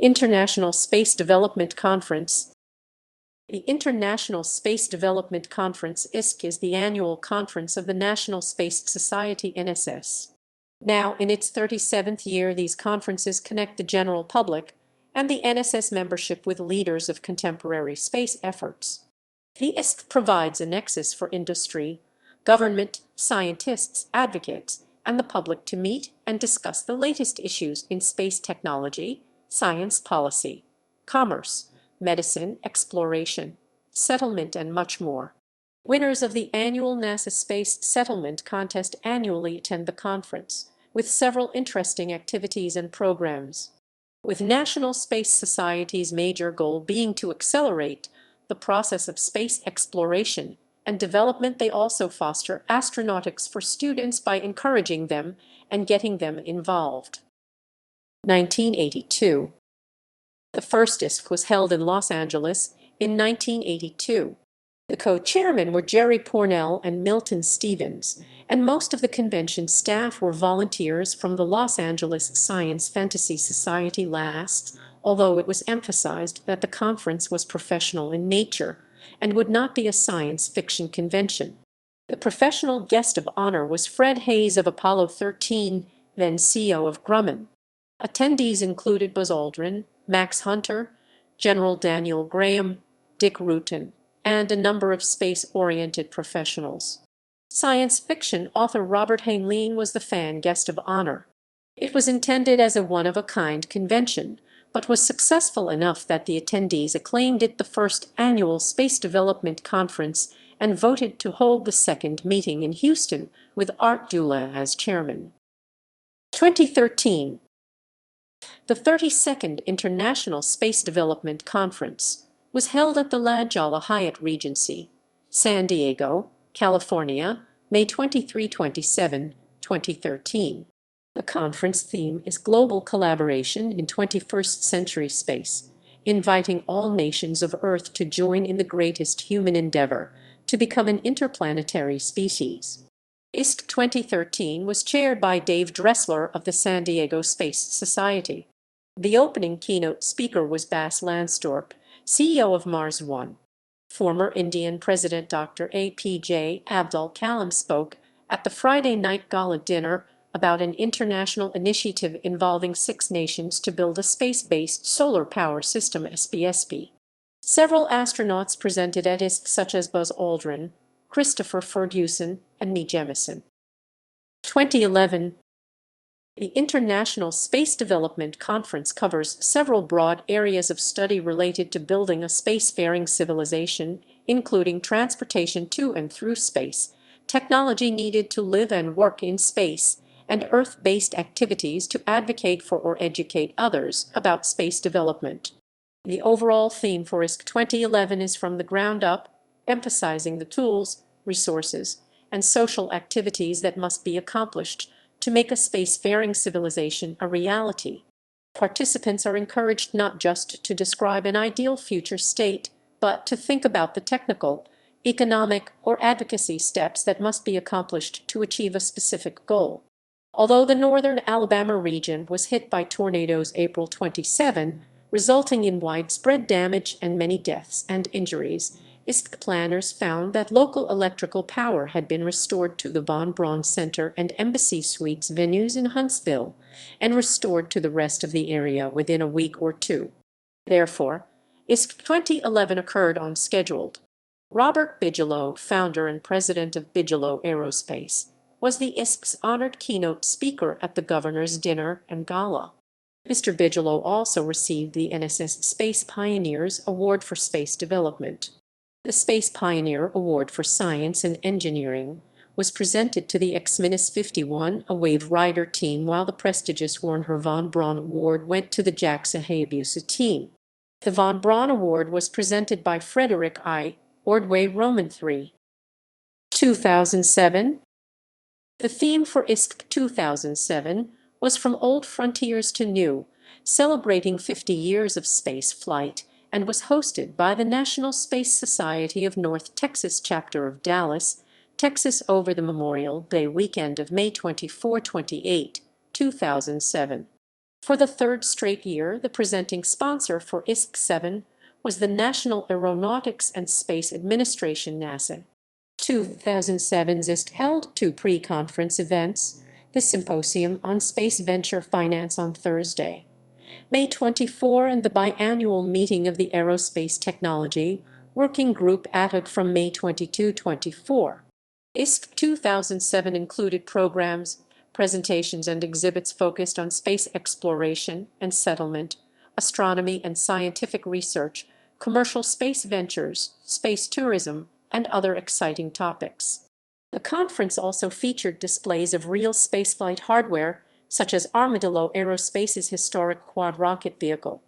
International Space Development Conference. The International Space Development Conference (ISC) is the annual conference of the National Space Society (NSS). Now in its 37th year, these conferences connect the general public and the NSS membership with leaders of contemporary space efforts. The ISC provides a nexus for industry, government, scientists, advocates, and the public to meet and discuss the latest issues in space technology, science policy, commerce, medicine, exploration, settlement, and much more. Winners of the annual NASA Space Settlement Contest annually attend the conference, with several interesting activities and programs. With National Space Society's major goal being to accelerate the process of space exploration and development, they also foster astronautics for students by encouraging them and getting them involved. 1982. The first ISC was held in Los Angeles in 1982. The co-chairmen were Jerry Pournelle and Milton Stevens, and most of the convention staff were volunteers from the Los Angeles Science Fantasy Society LASS, although it was emphasized that the conference was professional in nature and would not be a science fiction convention. The professional guest of honor was Fred Hayes of Apollo 13, then CEO of Grumman. Attendees included Buzz Aldrin, Max Hunter, General Daniel Graham, Dick Rutan, and a number of space-oriented professionals. Science fiction author Robert Heinlein was the fan guest of honor. It was intended as a one-of-a-kind convention, but was successful enough that the attendees acclaimed it the first annual Space Development Conference and voted to hold the second meeting in Houston with Art Dula as chairman. 2013. The 32nd International Space Development Conference was held at the La Jolla Hyatt Regency, San Diego, California, May 23–27, 2013. The conference theme is Global Collaboration in 21st Century Space, inviting all nations of Earth to join in the greatest human endeavor to become an interplanetary species. ISC 2013 was chaired by Dave Dressler of the San Diego Space Society. The opening keynote speaker was Bas Lansdorp, CEO of Mars One. Former Indian President Dr. APJ Abdul Kalam spoke at the Friday night gala dinner about an international initiative involving 6 nations to build a space-based solar power system (SBSP). Several astronauts presented at ISC, such as Buzz Aldrin, Christopher Ferguson, and Mae Jemison. 2011. The International Space Development Conference covers several broad areas of study related to building a spacefaring civilization, including transportation to and through space, technology needed to live and work in space, and Earth-based activities to advocate for or educate others about space development. The overall theme for ISC 2011 is From the Ground Up, emphasizing the tools, resources, and social activities that must be accomplished to make a spacefaring civilization a reality. Participants are encouraged not just to describe an ideal future state, but to think about the technical, economic, or advocacy steps that must be accomplished to achieve a specific goal. Although the northern Alabama region was hit by tornadoes April 27, resulting in widespread damage and many deaths and injuries, ISC planners found that local electrical power had been restored to the Von Braun Center and Embassy Suites venues in Huntsville, and restored to the rest of the area within a week or two. Therefore, ISC 2011 occurred on schedule. Robert Bigelow, founder and president of Bigelow Aerospace, was the ISC's honored keynote speaker at the governor's dinner and gala. Mr. Bigelow also received the NSS Space Pioneers Award for Space Development. The Space Pioneer Award for Science and Engineering was presented to the X-51, a Wave Rider team, while the prestigious Wernher von Braun Award went to the JAXA Hayabusa team. The von Braun Award was presented by Frederick I. Ordway Roman III. 2007. The theme for ISC 2007 was From Old Frontiers to New, celebrating 50 years of space flight, and was hosted by the National Space Society of North Texas chapter of Dallas, Texas, over the Memorial Day weekend of May 24–28, 2007. For the third straight year, the presenting sponsor for ISC-7 was the National Aeronautics and Space Administration, NASA. 2007's ISC held two pre-conference events, the Symposium on Space Venture Finance on Thursday, May 24, and the biannual meeting of the Aerospace Technology Working Group ATOG from May 22-24. ISC 2007 included programs, presentations, and exhibits focused on space exploration and settlement, astronomy and scientific research, commercial space ventures, space tourism, and other exciting topics. The conference also featured displays of real spaceflight hardware, such as Armadillo Aerospace's historic quad rocket vehicle.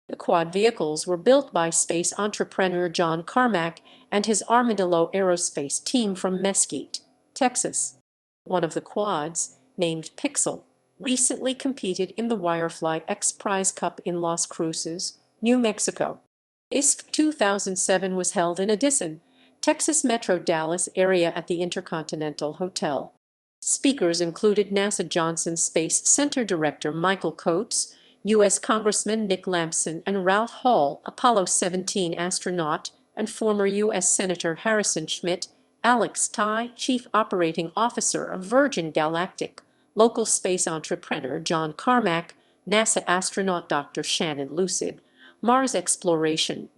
The quad vehicles were built by space entrepreneur John Carmack and his Armadillo Aerospace team from Mesquite, Texas. One of the quads, named Pixel, recently competed in the Wirefly X Prize Cup in Las Cruces, New Mexico. ISC 2007 was held in Addison, Texas Metro Dallas area at the Intercontinental Hotel. Speakers included NASA Johnson Space Center Director Michael Coates, U.S. Congressman Nick Lampson, and Ralph Hall, Apollo 17 astronaut, and former U.S. Senator Harrison Schmitt, Alex Ty, Chief Operating Officer of Virgin Galactic, local space entrepreneur John Carmack, NASA astronaut Dr. Shannon Lucid, Mars exploration.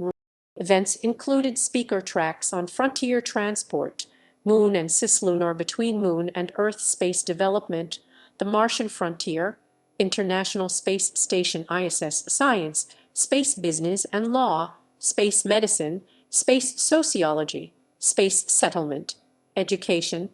Events included speaker tracks on frontier transport, Moon and cislunar between Moon and Earth space development, the Martian frontier, International Space Station ISS science, space business and law, space medicine, space sociology, space settlement, education,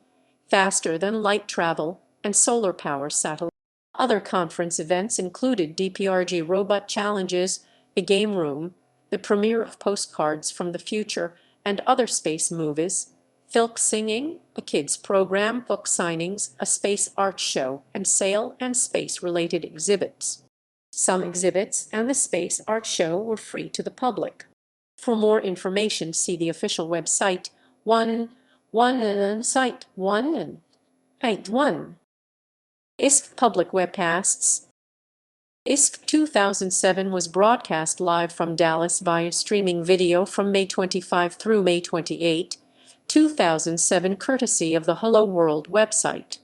faster than light travel, and solar power satellites. Other conference events included DPRG Robot Challenges, a game room, the premiere of Postcards from the Future and other space movies, Filk singing, a kids program, book signings, a space art show, and sale and space-related exhibits. Some exhibits and the space art show were free to the public. For more information, see the official website, site 181. ISC Public Webcasts. ISC 2007 was broadcast live from Dallas via streaming video from May 25 through May 28, 2007, courtesy of the Hello World website.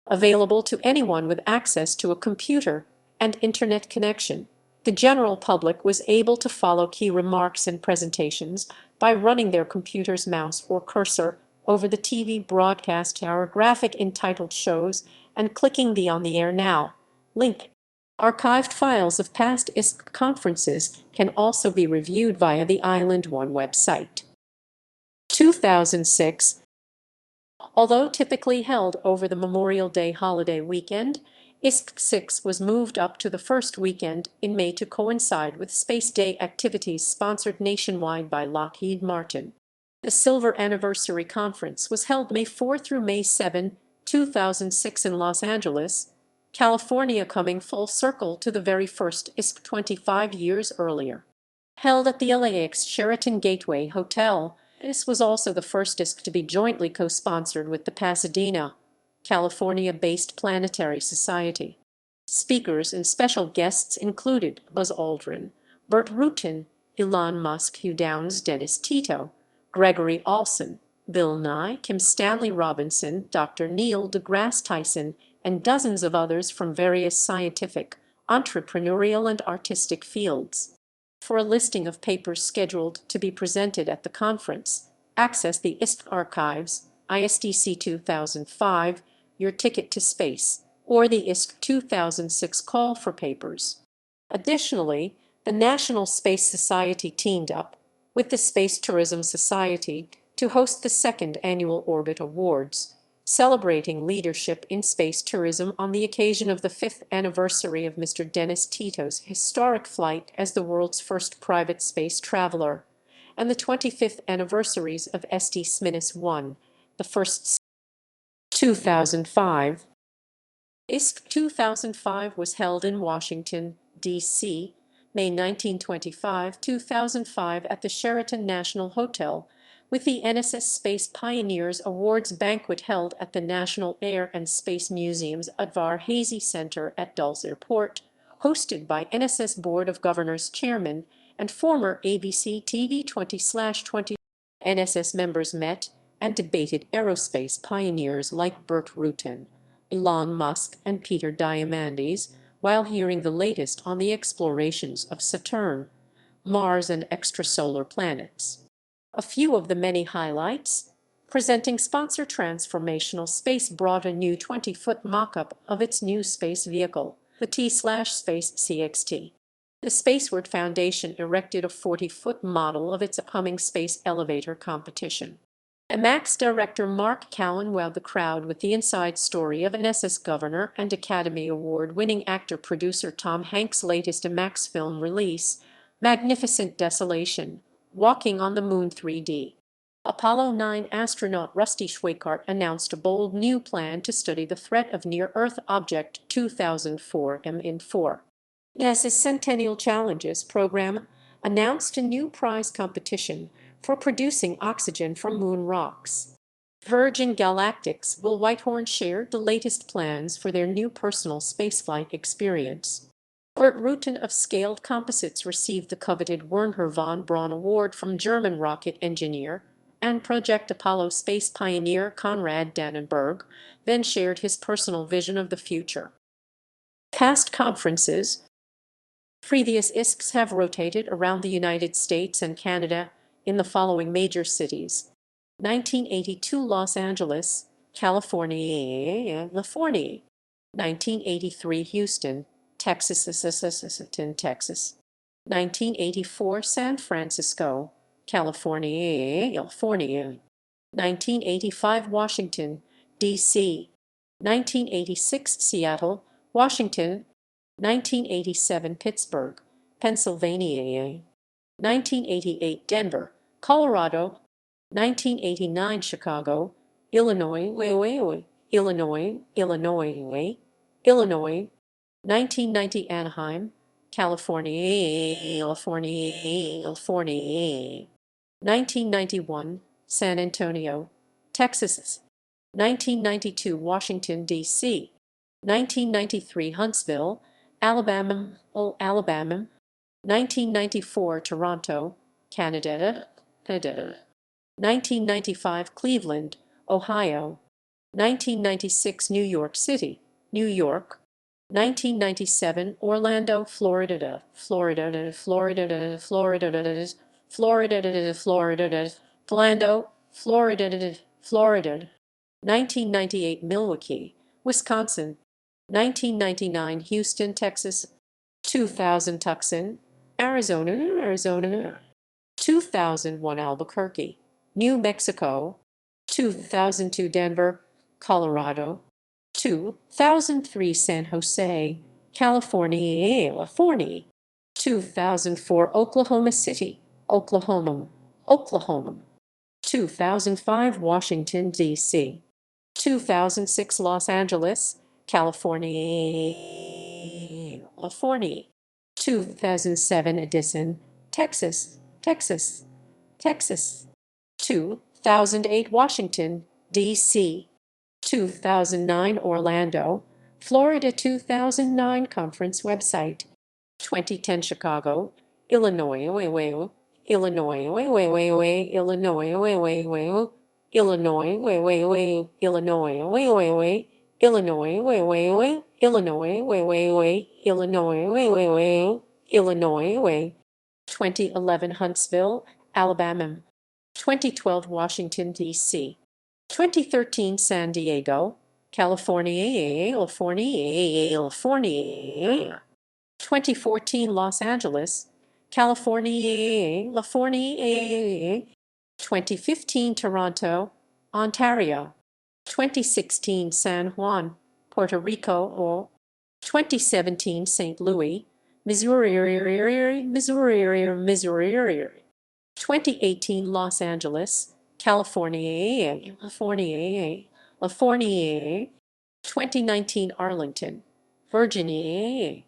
Available to anyone with access to a computer and internet connection, the general public was able to follow key remarks and presentations by running their computer's mouse or cursor over the TV broadcast tower graphic entitled Shows and clicking the On the Air Now link. Archived files of past ISC conferences can also be reviewed via the Island One website. 2006. Although typically held over the Memorial Day holiday weekend, ISC-6 was moved up to the first weekend in May to coincide with Space Day activities sponsored nationwide by Lockheed Martin. The Silver Anniversary Conference was held May 4 through May 7, 2006 in Los Angeles, California, coming full circle to the very first ISC 25 years earlier. Held at the LAX Sheraton Gateway Hotel, this was also the first ISC to be jointly co-sponsored with the Pasadena, California-based Planetary Society. Speakers and special guests included Buzz Aldrin, Burt Rutan, Elon Musk, Hugh Downs, Dennis Tito, Gregory Olson, Bill Nye, Kim Stanley Robinson, Dr. Neil deGrasse Tyson, and dozens of others from various scientific, entrepreneurial, and artistic fields. For a listing of papers scheduled to be presented at the conference, access the ISC archives, ISDC 2005, Your Ticket to Space, or the ISC 2006 call for papers. Additionally, the National Space Society teamed up with the Space Tourism Society to host the second annual Orbit Awards, celebrating leadership in space tourism on the occasion of the 5th anniversary of Mr. Dennis Tito's historic flight as the world's first private space traveler, and the 25th anniversaries of ST-1, the first. 2005. ISC 2005 was held in Washington, D.C., May 1925, 2005 at the Sheraton National Hotel, with the NSS Space Pioneers Awards banquet held at the National Air and Space Museum's Advar Hazy Center at Dulles Airport, hosted by NSS Board of Governors Chairman and former ABC TV 20/20. NSS members met and debated aerospace pioneers like Burt Rutan, Elon Musk, and Peter Diamandis, while hearing the latest on the explorations of Saturn, Mars, and extrasolar planets. A few of the many highlights: presenting sponsor Transformational Space brought a new 20-foot mock-up of its new space vehicle, the T/Space CXT. The Spaceward Foundation erected a 40-foot model of its upcoming space elevator competition. IMAX director Mark Cowan wowed the crowd with the inside story of NSS Governor and Academy Award-winning actor-producer Tom Hanks' latest IMAX film release, Magnificent Desolation, Walking on the Moon 3D. Apollo 9 astronaut Rusty Schweickart announced a bold new plan to study the threat of near-Earth object 2004 in4. NASA's Centennial Challenges program announced a new prize competition for producing oxygen from moon rocks. Virgin Galactic's Will Whitehorn shared the latest plans for their new personal spaceflight experience. Burt Rutan of Scaled Composites received the coveted Wernher von Braun Award from German rocket engineer and Project Apollo space pioneer Konrad Dannenberg, then shared his personal vision of the future. Past conferences. Previous ISCs have rotated around the United States and Canada in the following major cities: 1982 Los Angeles, California, 1983 Houston, Texas, Texas. 1984 San Francisco, California, 1985 Washington, D.C. 1986 Seattle, Washington. 1987 Pittsburgh, Pennsylvania. 1988 Denver, Colorado. 1989 Chicago, Illinois, Illinois. 1990 Anaheim, California. 1991 San Antonio, Texas. 1992 Washington, D.C. 1993 Huntsville, Alabama. 1994 Toronto, Canada. 1995 Cleveland, Ohio. 1996 New York City, New York. 1997 Orlando, Florida. 1998 Milwaukee, Wisconsin. 1999 Houston, Texas. 2000 Tucson, Arizona. 2001 Albuquerque, New Mexico. 2002 Denver, Colorado. 2003 San Jose, California. 2004 Oklahoma City, Oklahoma. 2005 Washington, D.C. 2006 Los Angeles, California. 2007 Edison, Texas. 2008 Washington, D.C. 2009 Orlando, Florida. 2009 conference website. 2010 Chicago, Illinois. Illinois. Illinois. Illinois. Illinois. Illinois. Illinois. 2011 Huntsville, Alabama. 2012 Washington, D.C. 2013 San Diego, California. 2014 Los Angeles, California. 2015 Toronto, Ontario. 2016 San Juan, Puerto Rico. 2017 St. Louis, Missouri. 2018 Los Angeles, California. 2019 Arlington, Virginia.